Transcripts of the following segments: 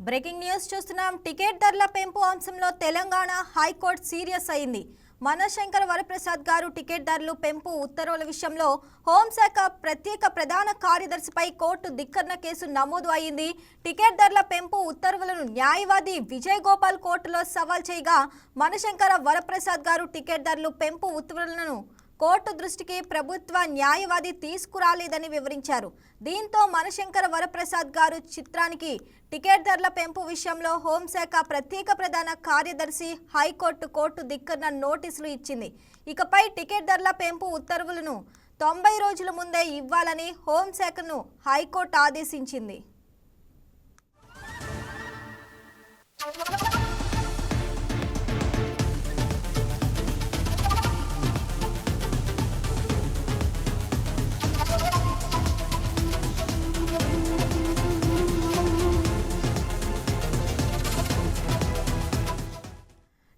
Breaking news చూస్తున్నాం. Ticket ధరల పెంపు అంశంలో తెలంగాణ హైకోర్టు సీరియస్ అయింది. మనశంకర వరప్రసాద్ గారు టికెట్ ధరలు పెంపు ఉత్తర్వుల విషయంలో హోంశాఖ ప్రత్యేక ప్రధాన కార్యదర్శిపై కోర్టు ధిక్కరణ కేసు నమోదు అయింది. టికెట్ ధరల పెంపు ఉత్తర్వులను న్యాయవాది విజయ్ గోపాల్ కోర్టులో సవాల్ చేయగా మనశంకర వరప్రసాద్ గారు టికెట్ ధరలు పెంపు ఉత్తర్వులను కోర్టు దృష్టికి ప్రభుత్వ న్యాయవాది తీసుకురాలేదని వివరించారు. దీంతో మనశంకర వరప్రసాద్ గారు చిత్రానికి టికెట్ ధరల పెంపు విషయంలో హోంశాఖ ప్రత్యేక ప్రధాన కార్యదర్శి హైకోర్టు ధిక్కరణ నోటీసులు ఇచ్చింది. ఇకపై టికెట్ ధరల పెంపు ఉత్తర్వులను 90 రోజుల ముందే ఇవ్వాలని హోంశాఖను హైకోర్టు ఆదేశించింది.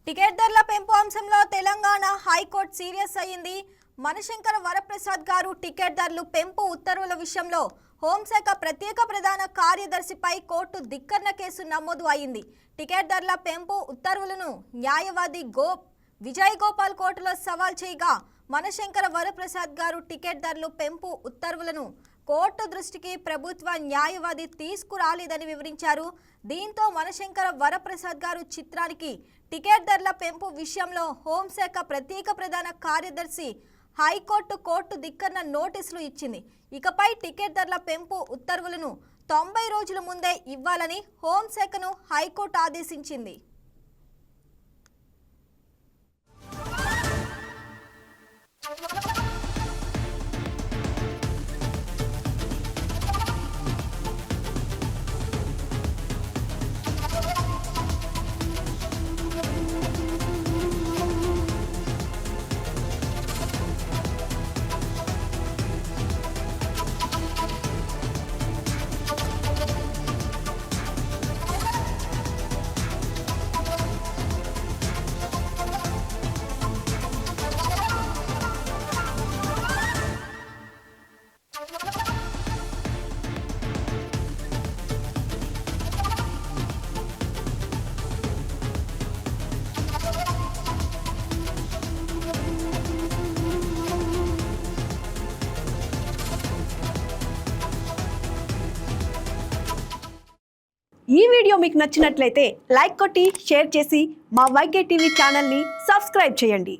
టికెట్ ధరల పెంపు అంశంలో తెలంగాణ హైకోర్టు సీరియస్ అయింది. మనశంకర వరప్రసాద్ గారు టికెట్ ధరలు పెంపు ఉత్తర్వుల విషయంలో హోంశాఖ ప్రత్యేక ప్రధాన కార్యదర్శిపై కోర్టు ధిక్కరణ కేసు నమోదు అయింది. టికెట్ ధరల పెంపు ఉత్తర్వులను న్యాయవాది విజయ్ గోపాల్ కోర్టులో సవాల్ చేయగా మనశంకర వరప్రసాద్ గారు టికెట్ ధరలు పెంపు ఉత్తర్వులను కోర్టు దృష్టికి ప్రభుత్వ న్యాయవాది తీసుకురాలేదని వివరించారు. దీంతో మనశంకర వరప్రసాద్ గారు చిత్రానికి టికెట్ ధరల పెంపు విషయంలో హోంశాఖ ప్రత్యేక ప్రధాన కార్యదర్శి హైకోర్టు ధిక్కరణ నోటీసులు ఇచ్చింది. ఇకపై టికెట్ ధరల పెంపు ఉత్తర్వులను 90 రోజుల ముందే ఇవ్వాలని హోంశాఖను హైకోర్టు ఆదేశించింది. ఈ వీడియో మీకు నచ్చినట్లయితే లైక్ కొట్టి షేర్ చేసి మా వైకే టీవీ ఛానల్ని సబ్స్క్రైబ్ చేయండి.